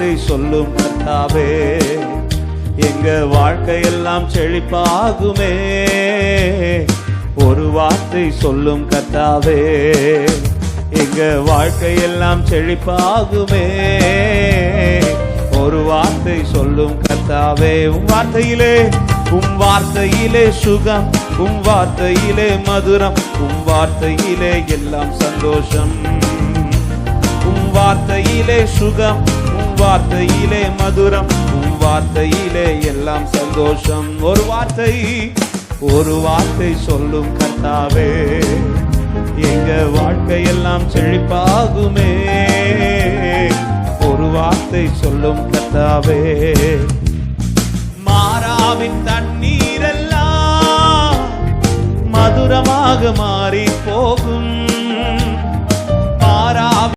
வார்த்தை சொல்லும் கர்த்தாவே, எங்க வாழ்க்கையெல்லாம் செழிப்பாகுமே. ஒரு வார்த்தை சொல்லும் கர்த்தாவே, எங்க வாழ்க்கையெல்லாம் செழிப்பாகுமே. ஒரு வார்த்தை சொல்லும் கர்த்தாவே, உம் வார்த்தையிலே சுகம், உம் வார்த்தையிலே மதுரம், உம் வார்த்தையிலே எல்லாம் சந்தோஷம். உம் வார்த்தையிலே சுகம், உம் வார்த்தையிலே மதுரம், உம் வார்த்தையிலே எல்லாம் சந்தோஷம். ஒரு வார்த்தை சொல்லும் கர்த்தாவே, எங்க வாழ்க்கையெல்லாம் செழிப்பாகுமே. ஒரு வார்த்தை சொல்லும் கர்த்தாவே. மாறாவின் தண்ணீரெல்லாம் மதுரமாக மாறி